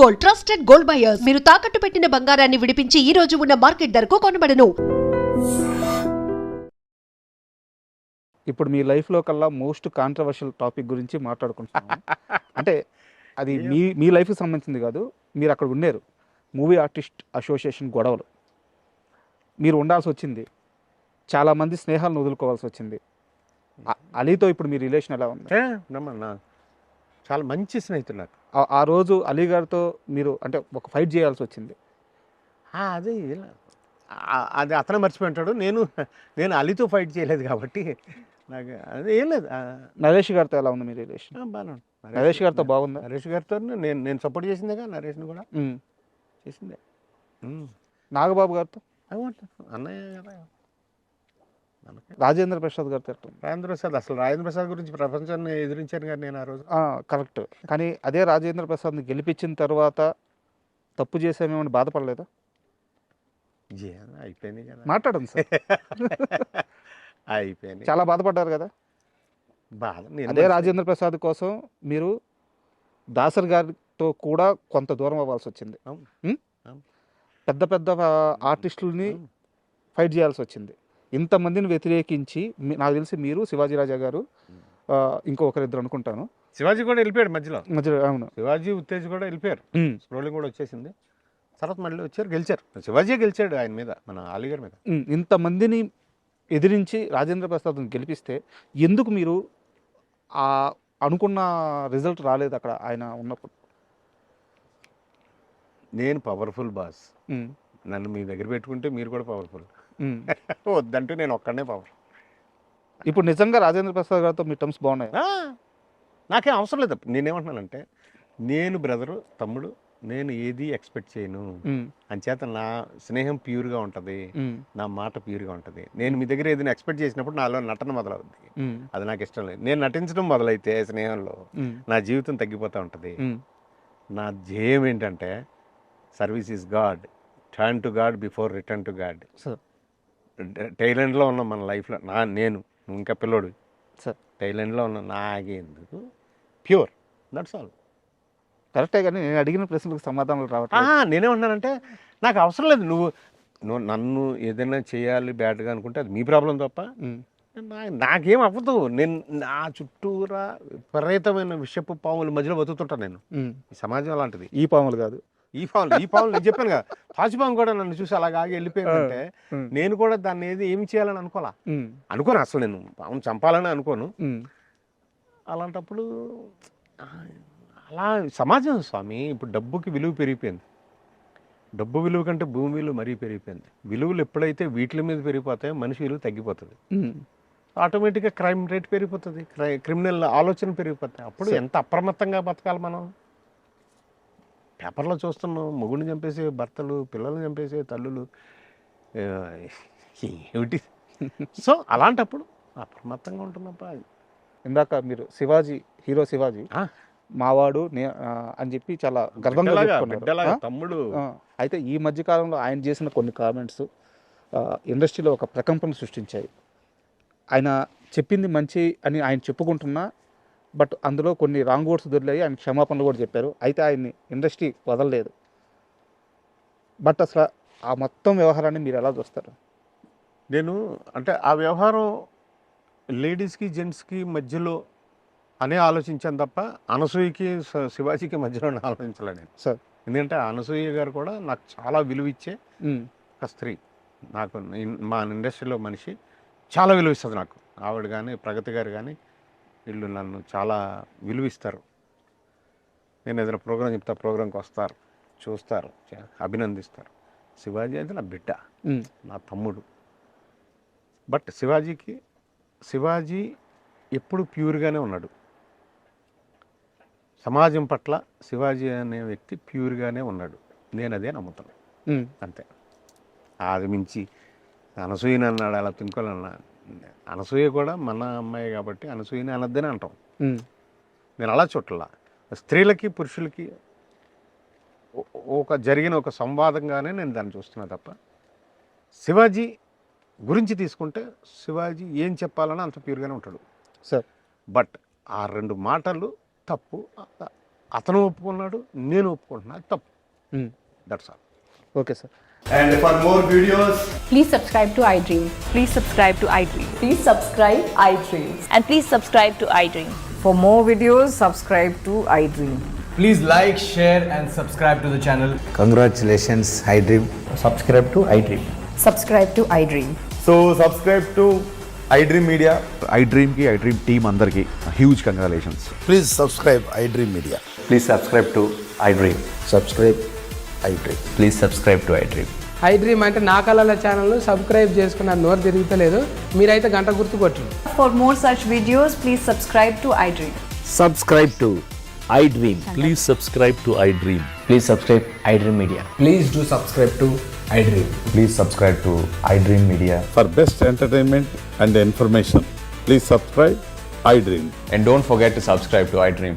Gold, trusted gold buyers. మీరు తాకట్టు పెట్టిన బంగారాన్ని విడిపించి ఈ రోజు ఉన్న మార్కెట్ ధరకు కొనబడను. ఇప్పుడు మీ లైఫ్లో కల్లా మోస్ట్ కాంట్రవర్షియల్ టాపిక్ గురించి మాట్లాడుకుంటున్నాం. అంటే అది మీ లైఫ్కి సంబంధించింది కాదు, మీరు అక్కడ ఉన్నారు. మూవీ ఆర్టిస్ట్ అసోసియేషన్ గొడవలు మీరు ఉండాల్సి వచ్చింది. చాలామంది స్నేహాలను వదులుకోవాల్సి వచ్చింది. అలీతో ఇప్పుడు మీ రిలేషన్ ఎలా ఉంది? చాలా మంచి స్నేహితులు నాకు. ఆ రోజు అలీ గారితో మీరు అంటే ఒక ఫైట్ చేయాల్సి వచ్చింది. అది అది అతనే మర్చిపోయింటాడు. నేను అలీతో ఫైట్ చేయలేదు కాబట్టి నాకు అది ఏం లేదు. నరేష్ గారితో ఎలా ఉంది మీ రిలేషన్? బాగా నరేష్ గారితో బాగుందా? నరేష్ గారితో నేను సపోర్ట్ చేసిందేగా, నరేష్ని కూడా చేసిందే. నాగబాబు గారితో, అన్నయ్య కదా. రాజేంద్ర ప్రసాద్ గారితో రాజేంద్ర ప్రసాద్, అసలు రాజేంద్ర ప్రసాద్ గురించి ప్రపంచాన్ని ఎదిరించాను కానీ నేను ఆ రోజు. కరెక్ట్. కానీ అదే రాజేంద్ర ప్రసాద్ని గెలిపించిన తర్వాత తప్పు చేసామేమని బాధపడలేదా? అయిపోయింది కదా, మాట్లాడండి సార్. అయిపోయింది. చాలా బాధపడ్డారు కదా. అదే రాజేంద్ర ప్రసాద్ కోసం మీరు దాసర్ గారితో కూడా కొంత దూరం అవ్వాల్సి వచ్చింది. పెద్ద పెద్ద ఆర్టిస్టులని ఫైట్ చేయాల్సి వచ్చింది. ఇంతమందిని వ్యతిరేకించి నాకు తెలిసి మీరు, శివాజీ రాజా గారు, ఇంకొకరిద్దరు అనుకుంటాను, శివాజీ కూడా వెళ్ళిపోయాడు మధ్యలో. అవును, శివాజీ ఉత్తేజ్ కూడా వెళ్ళిపోయారు. స్క్రోలింగ్ కూడా వచ్చేసింది. తర్వాత మళ్ళీ వచ్చారు, గెలిచారు. శివాజీ గెలిచాడు ఆయన మీద, మన అలీగర్ మీద. ఇంతమందిని ఎదిరించి రాజేంద్ర ప్రసాద్ని గెలిపిస్తే ఎందుకు మీరు అనుకున్న రిజల్ట్ రాలేదు అక్కడ ఆయన ఉన్నప్పుడు? నేను పవర్ఫుల్ బాస్. నన్ను మీ దగ్గర పెట్టుకుంటే మీరు కూడా పవర్ఫుల్. వద్దంటూ నేను ఒక్కడనే పవర్. ఇప్పుడు నిజంగా రాజేంద్ర ప్రసాద్ గారితో మీ టర్మ్స్ బాగున్నాయి? నాకేం అవసరం లేదు. నేనేమంటున్నానంటే, నేను బ్రదరు, తమ్ముడు, నేను ఏది ఎక్స్పెక్ట్ చేయను. అంచేత నా స్నేహం ప్యూర్గా ఉంటుంది, నా మాట ప్యూర్గా ఉంటుంది. నేను మీ దగ్గర ఏదైనా ఎక్స్పెక్ట్ చేసినప్పుడు నాలో నటన మొదలవుద్ది. అది నాకు ఇష్టం లేదు. నేను నటించడం మొదలైతే స్నేహంలో నా జీవితం తగ్గిపోతూ ఉంటుంది. నా ధ్యేయం ఏంటంటే, service is God, turn to God before return to God. థైలాండ్లో ఉన్న మన లైఫ్లో నేను ఇంకా పిల్లోడు థైలాండ్లో ఉన్న నాకెందుకు ప్యూర్, దట్స్ ఆల్. కరెక్టే, కానీ నేను అడిగిన ప్రశ్నలకు సమాధానాలు రావట్లేదు. నేనేమంటున్నానంటే, నాకు అవసరం లేదు. నువ్వు నన్ను ఏదైనా చేయాలి బ్యాడ్గా అనుకుంటే అది మీ ప్రాబ్లం తప్ప నాకేం అవ్వదు. నేను నా చుట్టూరా విపరీతమైన విషపు పాముల మధ్యలో బతుకుతుంటాను నేను. ఈ సమాజం అలాంటిది. ఈ పాములు కాదు, ఈ పాములు నేను చెప్పాను కదా. తాజుపాము కూడా నన్ను చూసి అలాగ ఆగి వెళ్ళిపోయిందంటే నేను కూడా దాన్ని ఏమి చేయాలని అనుకోను. అసలు నేను పామును చంపాలని అనుకోను. అలాంటప్పుడు అలా సమాజం స్వామి. ఇప్పుడు డబ్బుకి విలువ పెరిగిపోయింది. డబ్బు విలువ కంటే భూమి విలువ మరీ పెరిగిపోయింది. విలువలు ఎప్పుడైతే వీటి మీద పెరిగిపోతాయో మనిషి విలువ తగ్గిపోతుంది. ఆటోమేటిక్గా క్రైమ్ రేట్ పెరిగిపోతుంది, క్రిమినల్ ఆలోచన పెరిగిపోతాయి. అప్పుడు ఎంత అప్రమత్తంగా బతకాలి మనం. పేపర్లో చూస్తున్నాం, మొగుడిని చంపేసే భర్తలు, పిల్లల్ని చంపేసే తల్లులు, ఏమిటి. సో అలాంటప్పుడు అప్రమత్తంగా ఉంటున్నప్ప. ఇందాక మీరు శివాజీ, హీరో శివాజీ మావాడు అని చెప్పి చాలా గర్వంగా చెప్పుకున్నారు, తమ్ముడు. అయితే ఈ మధ్యకాలంలో ఆయన చేసిన కొన్ని కామెంట్స్ ఇండస్ట్రీలో ఒక ప్రకంపన సృష్టించాయి. ఆయన చెప్పింది మంచి అని ఆయన చెప్పుకుంటున్నా, బట్ అందులో కొన్ని రాంగ్ వర్డ్స్ దొరికాయి. ఆయన క్షమాపణలు కూడా చెప్పారు. అయితే ఆయన్ని ఇండస్ట్రీ వదలలేదు. బట్ అసలు ఆ మొత్తం వ్యవహారాన్ని మీరు ఎలా చూస్తారు? నేను అంటే ఆ వ్యవహారం లేడీస్కి జెంట్స్కి మధ్యలో అనే ఆలోచించాను తప్ప అనసూయకి శివాజీకి మధ్యలో ఆలోచించలే నేను సార్. ఎందుకంటే అనసూయ గారు కూడా నాకు చాలా విలువ ఇచ్చే ఒక స్త్రీ. నాకు మా ఇండస్ట్రీలో మనిషి చాలా విలువ ఇస్తుంది నాకు. ఆవిడ కానీ, ప్రగతి గారు కానీ, వీళ్ళు నన్ను చాలా విలువిస్తారు. నేను ఏదైనా ప్రోగ్రాం చెప్తా, ప్రోగ్రాంకి వస్తారు, చూస్తారు, అభినందిస్తారు. శివాజీ అయితే నా బిడ్డ, నా తమ్ముడు. బట్ శివాజీ ఎప్పుడు ప్యూర్గానే ఉన్నాడు. సమాజం పట్ల శివాజీ అనే వ్యక్తి ప్యూర్గానే ఉన్నాడు. నేను అదే నమ్ముతాను, అంతే. అది మించి అనసూయని అన్నాడు, అలా తినుకోవాలన్నా. అనసూయ కూడా మన అమ్మాయి కాబట్టి అనసూయని అనద్దని అంటాం. నేను అలా చుట్టలా. స్త్రీలకి పురుషులకి జరిగిన ఒక సంవాదంగానే నేను దాన్ని చూస్తున్నా తప్ప శివాజీ గురించి తీసుకుంటే శివాజీ ఏం చెప్పాలన్నా అంత ప్యూర్గానే ఉంటాడు సార్. బట్ ఆ రెండు మాటలు తప్పు అతను ఒప్పుకున్నాడు, నేను ఒప్పుకుంటున్నా, అది తప్పు. That's all. Okay sir. And for more videos, Please subscribe to iDream. Please subscribe to iDream. Please subscribe iDream. And please subscribe to iDream. For more videos, subscribe to iDream. please like, share, and subscribe to the channel. Congratulations, iDream. Subscribe to iDream. Subscribe to iDream. So subscribe to iDream Media. iDream ki iDream team andarki huge congratulations. Please subscribe iDream Media. Please subscribe to iDream. Subscribe iDream. Please subscribe to iDream. iDream అంటే నా కళల ఛానల్ను subscribe చేసుకున్న నోరు తిరుగుతలేదు, మీరైతే గంట గుర్తు కొట్టండి. For more such videos, please subscribe to iDream. Subscribe to iDream. Please subscribe to iDream. Please subscribe iDream Media. Please do subscribe to iDream. Please subscribe to iDream Media. For best entertainment and information, please subscribe iDream. And don't forget to subscribe to iDream.